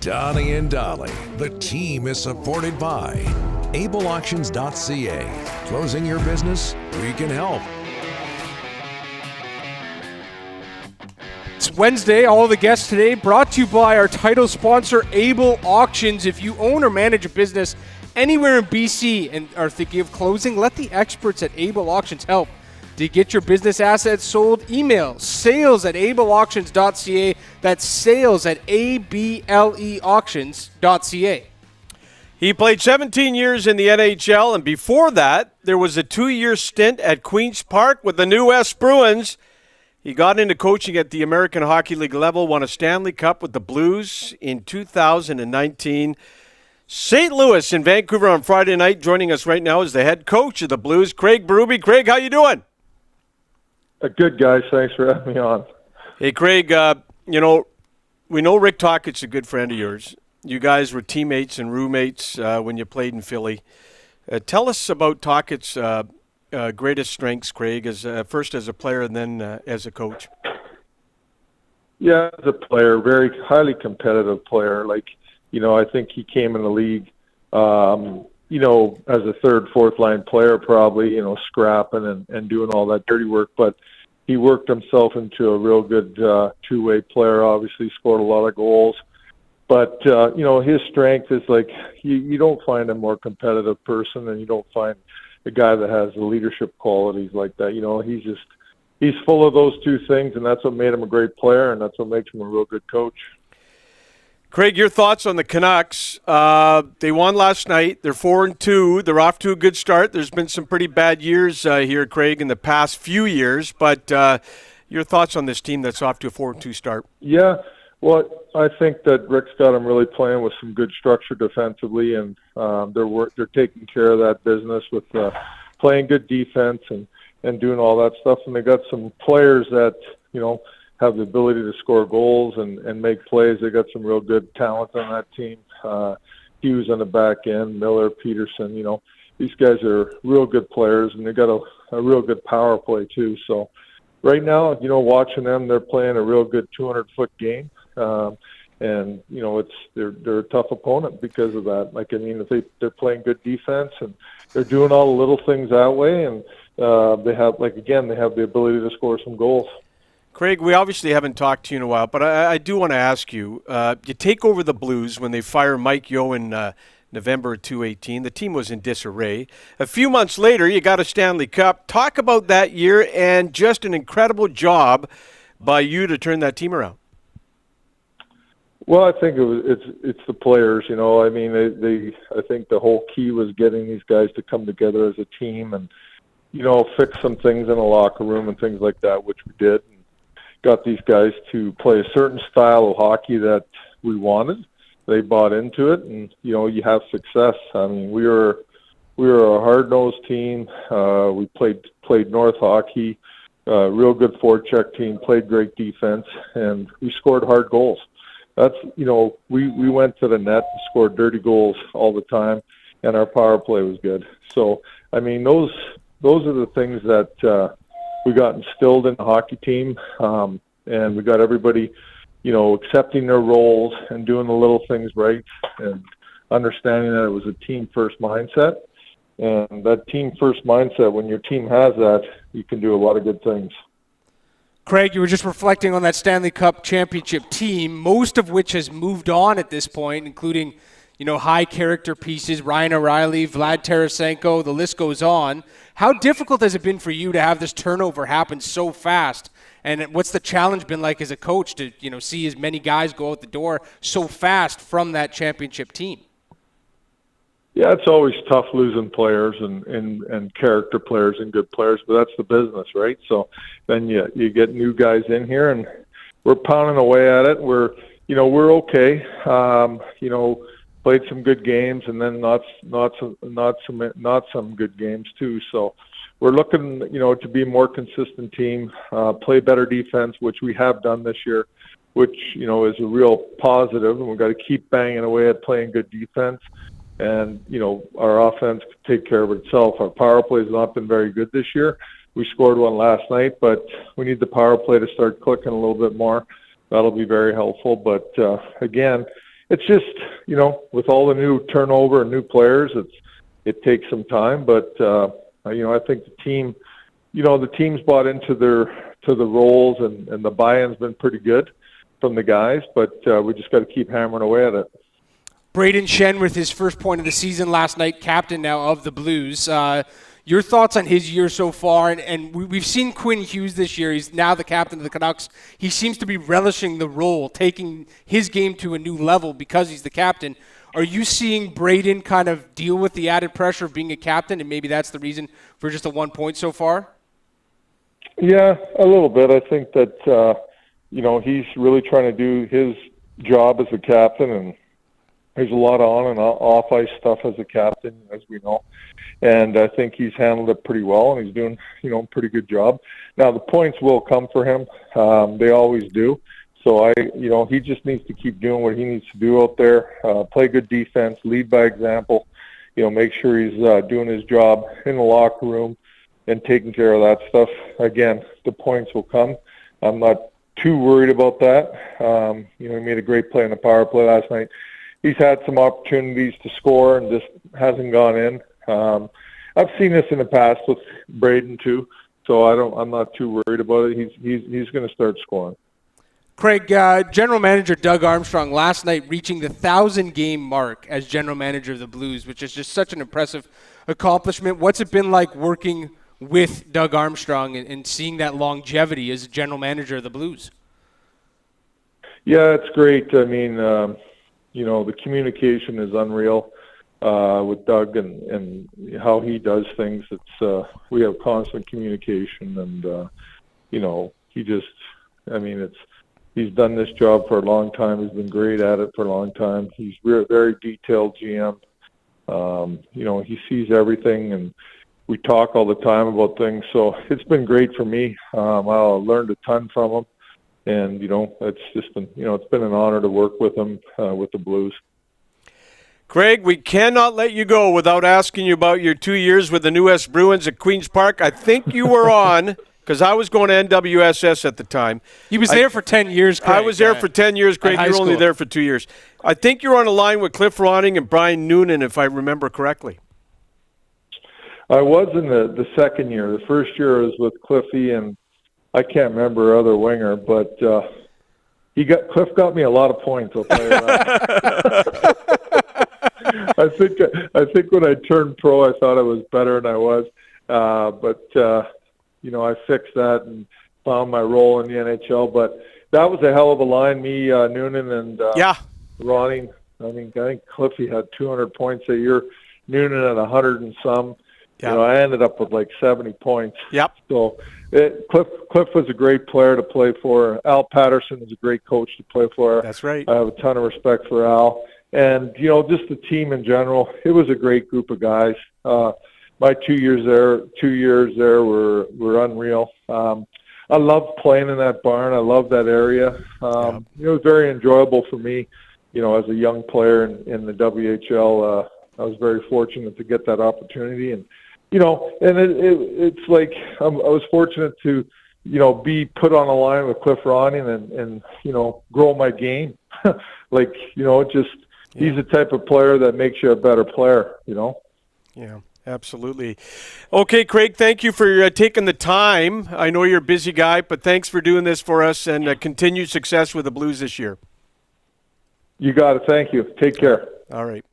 Donnie and Dolly. The team is supported by ableauctions.ca. Closing your business? We can help. It's Wednesday. All the guests today brought to you by our title sponsor, Able Auctions. If you own or manage a business anywhere in BC and are thinking of closing, let the experts at Able Auctions help. To get your business assets sold, email sales@ableauctions.ca. That's sales@ableauctions.ca. He played 17 years in the NHL, and before that, there was a 2-year stint at Queen's Park with the New West Bruins. He got into coaching at the American Hockey League level, won a Stanley Cup with the Blues in 2019. St. Louis in Vancouver on Friday night. Joining us right now is the head coach of the Blues, Craig Berube. Craig, how you doing? Good, guys. Thanks for having me on. Hey, Craig, we know Rick Tocchet's a good friend of yours. You guys were teammates and roommates when you played in Philly. Tell us about Tocchet's greatest strengths, Craig, first as a player and then as a coach. Yeah, as a player, very highly competitive player. I think he came in the league, as a third, fourth line player, probably, scrapping and doing all that dirty work. But he worked himself into a real good two-way player, obviously scored a lot of goals. But, his strength is you don't find a more competitive person, and you don't find a guy that has the leadership qualities like that. He's full of those two things, and that's what made him a great player, and that's what makes him a real good coach. Craig, your thoughts on the Canucks? They won last night. They're 4-2. They're off to a good start. There's been some pretty bad years here, Craig, in the past few years. But your thoughts on this team that's off to a 4-2 start? Yeah, well, I think that Rick's got them really playing with some good structure defensively, and they're taking care of that business with playing good defense and doing all that stuff. And they got some players that, have the ability to score goals and make plays. They got some real good talent on that team. Hughes on the back end, Miller, Peterson, these guys are real good players, and they got a real good power play too. So right now, watching them, they're playing a real good 200-foot game. And they're a tough opponent because of that. If they're playing good defense and they're doing all the little things that way, and they have the ability to score some goals. Craig, we obviously haven't talked to you in a while, but I do want to ask you, you take over the Blues when they fire Mike Yeo in November of 2018. The team was in disarray. A few months later, you got a Stanley Cup. Talk about that year and just an incredible job by you to turn that team around. Well, I think it's the players. I think the whole key was getting these guys to come together as a team and, fix some things in the locker room and things like that, which we did. Got these guys to play a certain style of hockey that we wanted. They bought into it, and you have success. We were a hard-nosed team. We played North hockey, real good forecheck team, played great defense, and we scored hard goals. That's we went to the net and scored dirty goals all the time, and our power play was good. So those are the things that we got instilled in the hockey team, and we got everybody, accepting their roles and doing the little things right, and understanding that it was a team-first mindset. And that team-first mindset, when your team has that, you can do a lot of good things. Craig, you were just reflecting on that Stanley Cup championship team, most of which has moved on at this point, including high character pieces, Ryan O'Reilly, Vlad Tarasenko, the list goes on. How difficult has it been for you to have this turnover happen so fast? And what's the challenge been like as a coach to, see as many guys go out the door so fast from that championship team? Yeah, it's always tough losing players and character players and good players, but that's the business, right? So then you get new guys in here, and we're pounding away at it. We're okay. Played some good games, and then not some good games too. So we're looking, to be a more consistent team, play better defense, which we have done this year, which is a real positive. And we've got to keep banging away at playing good defense, and our offense can take care of itself. Our power play has not been very good this year. We scored one last night, but we need the power play to start clicking a little bit more. That'll be very helpful. But again, it's just, you know, with all the new turnover and new players, it takes some time. But you know, I think the team, you know, the team's bought into the roles, and the buy-in's been pretty good from the guys. But we just got to keep hammering away at it. Braden Shen with his first point of the season last night, captain now of the Blues. Your thoughts on his year so far? And we've seen Quinn Hughes this year. He's now the captain of the Canucks. He seems to be relishing the role, taking his game to a new level because he's the captain. Are you seeing Braden kind of deal with the added pressure of being a captain, and maybe that's the reason for just a 1 point so far? Yeah, a little bit. I think that, you know, he's really trying to do his job as a captain, and there's a lot of on and off ice stuff as a captain, as we know. And I think he's handled it pretty well, and he's doing, you know, a pretty good job. Now, the points will come for him. They always do. So, you know, he just needs to keep doing what he needs to do out there, play good defense, lead by example, you know, make sure he's doing his job in the locker room and taking care of that stuff. Again, the points will come. I'm not too worried about that. You know, he made a great play in the power play last night. He's had some opportunities to score and just hasn't gone in. I've seen this in the past with Braden too, so I'm not too worried about it. He's going to start scoring. Craig, General Manager Doug Armstrong last night reaching the 1,000-game mark as General Manager of the Blues, which is just such an impressive accomplishment. What's it been like working with Doug Armstrong and seeing that longevity as General Manager of the Blues? Yeah, it's great. I mean, you know, the communication is unreal with Doug and how he does things. It's we have constant communication, and you know, he's done this job for a long time. He's been great at it for a long time. He's very detailed GM. You know, he sees everything, and we talk all the time about things. So it's been great for me. I learned a ton from him. And, you know, it's just been, you know, it's been an honor to work with him with the Blues. Craig, we cannot let you go without asking you about your 2 years with the New West Bruins at Queen's Park. I think you were on, because I was going to NWSS at the time. He was there for 10 years, Craig. I was there for 10 years, Craig. You were only there for 2 years. I think you were on a line with Cliff Ronning and Brian Noonan, if I remember correctly. I was in the second year. The first year I was with Cliffy, and I can't remember other winger, but Cliff got me a lot of points, I'll tell you that. I think when I turned pro, I thought I was better than I was. But you know, I fixed that and found my role in the NHL. But that was a hell of a line, me, Noonan, and Ronnie. I think Cliffy had 200 points a year. Noonan had 100 and some. Yep. You know, I ended up with like 70 points. Yep. So Cliff was a great player to play for. Al Patterson was a great coach to play for. That's right. I have a ton of respect for Al. And, you know, just the team in general, it was a great group of guys. My 2 years there were unreal. I loved playing in that barn. I loved that area. It was very enjoyable for me, you know, as a young player in the WHL. I was very fortunate to get that opportunity, and you know, and it's like I was fortunate to, you know, be put on a line with Cliff Ronning and you know, grow my game. Like, you know, he's the type of player that makes you a better player, you know. Yeah. Absolutely. Okay, Craig, thank you for taking the time. I know you're a busy guy, but thanks for doing this for us, and continued success with the Blues this year. You got it. Thank you. Take care. All right.